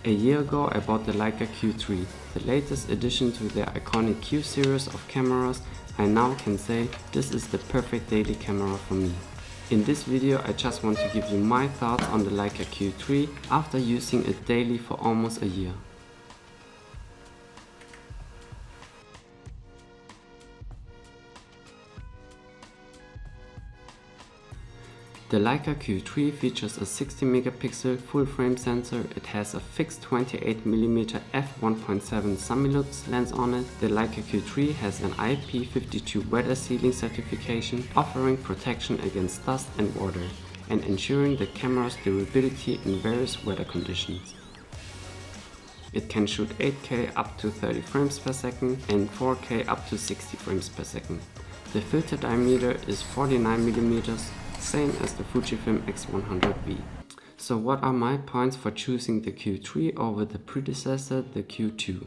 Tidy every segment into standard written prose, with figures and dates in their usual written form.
A year ago I bought the Leica Q3, the latest addition to their iconic Q series of cameras. I now can say this is the perfect daily camera for me. In this video I just want to give you my thoughts on the Leica Q3 after using it daily for almost a year. The Leica Q3 features a 60 megapixel full frame sensor. It has a fixed 28mm f1.7 Summilux lens on it. The Leica Q3 has an IP52 weather sealing certification, offering protection against dust and water and ensuring the camera's durability in various weather conditions. It can shoot 8K up to 30 frames per second and 4K up to 60 frames per second. The filter diameter is 49mm, same as the Fujifilm X100VI. So what are my points for choosing the Q3 over the predecessor, the Q2?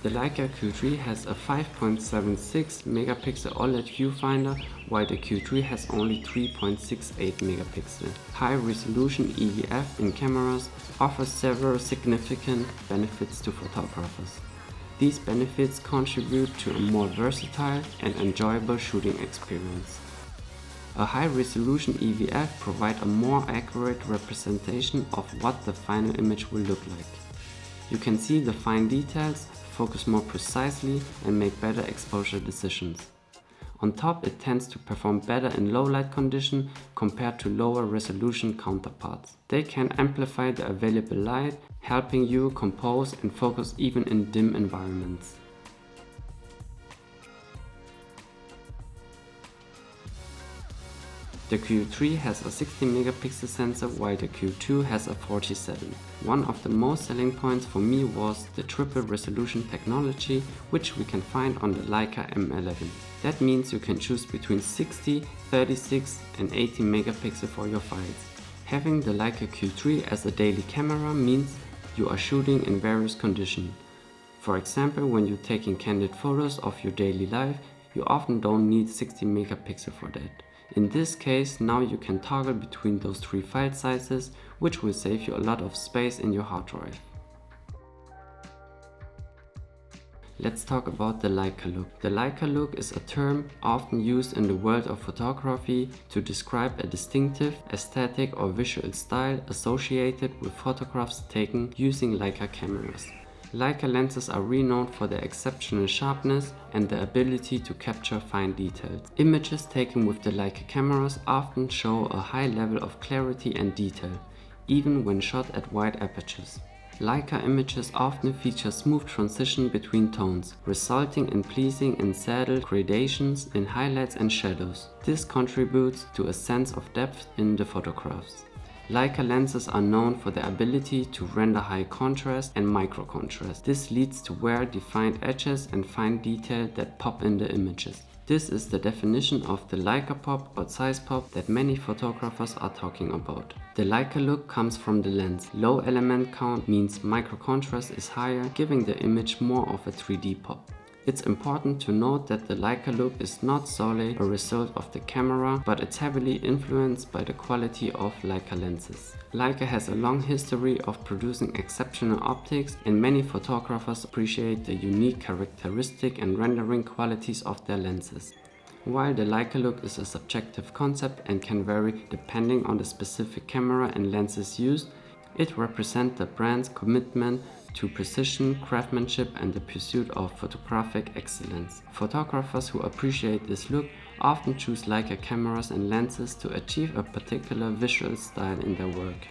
The Leica Q3 has a 5.76 megapixel OLED viewfinder, while the Q3 has only 3.68 megapixel. High resolution EVF in cameras offers several significant benefits to photographers. These benefits contribute to a more versatile and enjoyable shooting experience. A high-resolution EVF provides a more accurate representation of what the final image will look like. You can see the fine details, focus more precisely, and make better exposure decisions. On top, it tends to perform better in low light conditions compared to lower resolution counterparts. They can amplify the available light, helping you compose and focus even in dim environments. The Q3 has a 60 megapixel sensor while the Q2 has a 47. One of the most selling points for me was the triple resolution technology, which we can find on the Leica M11. That means you can choose between 60, 36 and 80 megapixel for your files. Having the Leica Q3 as a daily camera means you are shooting in various conditions. For example, when you're taking candid photos of your daily life, you often don't need 60 megapixel for that. In this case, now you can toggle between those three file sizes, which will save you a lot of space in your hard drive. Let's talk about the Leica Look. The Leica Look is a term often used in the world of photography to describe a distinctive aesthetic or visual style associated with photographs taken using Leica cameras. Leica lenses are renowned for their exceptional sharpness and the ability to capture fine details. Images taken with the Leica cameras often show a high level of clarity and detail, even when shot at wide apertures. Leica images often feature smooth transition between tones, resulting in pleasing and subtle gradations in highlights and shadows. This contributes to a sense of depth in the photographs. Leica lenses are known for their ability to render high contrast and micro contrast. This leads to well-defined edges and fine detail that pop in the images. This is the definition of the Leica pop or size pop that many photographers are talking about. The Leica Look comes from the lens. Low element count means micro contrast is higher, giving the image more of a 3D pop. It's important to note that the Leica Look is not solely a result of the camera, but it's heavily influenced by the quality of Leica lenses. Leica has a long history of producing exceptional optics, and many photographers appreciate the unique characteristic and rendering qualities of their lenses. While the Leica Look is a subjective concept and can vary depending on the specific camera and lenses used, it represents the brand's commitment to precision, craftsmanship and the pursuit of photographic excellence. Photographers who appreciate this look often choose Leica cameras and lenses to achieve a particular visual style in their work.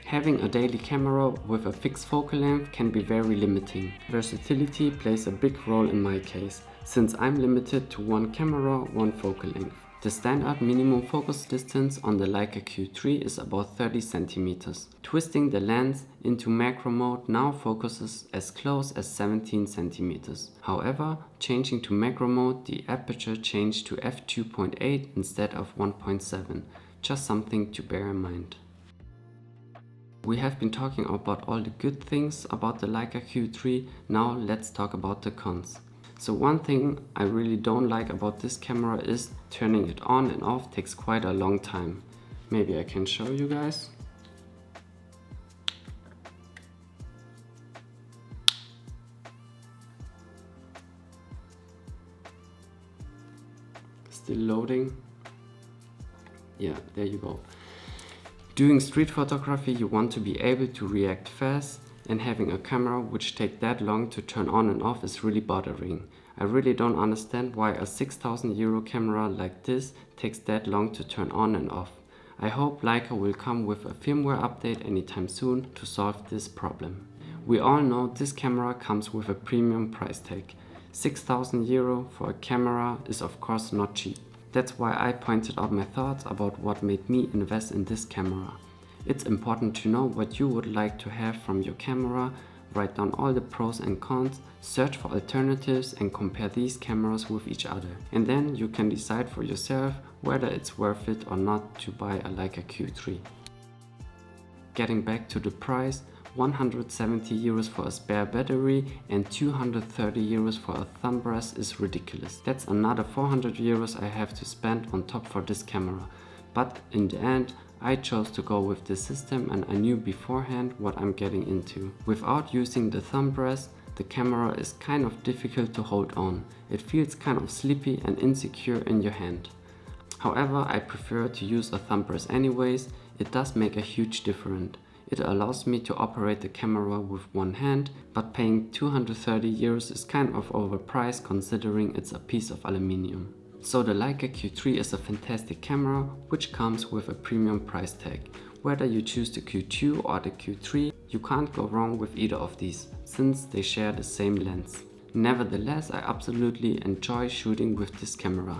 Having a daily camera with a fixed focal length can be very limiting. Versatility plays a big role in my case, since I'm limited to one camera, one focal length. The standard minimum focus distance on the Leica Q3 is about 30 cm. Twisting the lens into macro mode now focuses as close as 17 cm. However, changing to macro mode, the aperture changed to f2.8 instead of 1.7. Just something to bear in mind. We have been talking about all the good things about the Leica Q3, now let's talk about the cons. So one thing I really don't like about this camera is turning it on and off takes quite a long time. Maybe I can show you guys. still loading. Yeah, there you go. Doing street photography, you want to be able to react fast, and having a camera which takes that long to turn on and off is really bothering. I really don't understand why a 6,000 euro camera like this takes that long to turn on and off. I hope Leica will come with a firmware update anytime soon to solve this problem. We all know this camera comes with a premium price tag. 6,000 euro for a camera is of course not cheap. That's why I pointed out my thoughts about what made me invest in this camera. It's important to know what you would like to have from your camera, write down all the pros and cons, search for alternatives and compare these cameras with each other. And then you can decide for yourself whether it's worth it or not to buy a Leica Q3. Getting back to the price, 170 euros for a spare battery and 230 euros for a thumb rest is ridiculous. That's another 400 euros I have to spend on top for this camera. But in the end, I chose to go with this system and I knew beforehand what I'm getting into. Without using the thumb rest, the camera is kind of difficult to hold on. It feels kind of sleepy and insecure in your hand. However, I prefer to use a thumb rest anyways. It does make a huge difference. It allows me to operate the camera with one hand, but paying 230 euros is kind of overpriced considering it's a piece of aluminium. So the Leica Q3 is a fantastic camera which comes with a premium price tag. Whether you choose the Q2 or the Q3, you can't go wrong with either of these, since they share the same lens. Nevertheless, I absolutely enjoy shooting with this camera,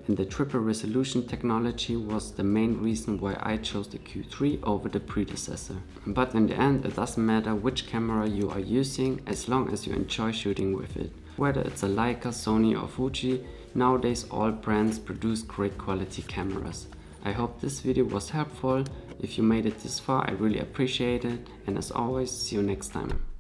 and the triple resolution technology was the main reason why I chose the Q3 over the predecessor. But in the end, it doesn't matter which camera you are using as long as you enjoy shooting with it. Whether it's a Leica, Sony or Fuji, nowadays all brands produce great quality cameras. I hope this video was helpful. If you made it this far, I really appreciate it, and as always, see you next time.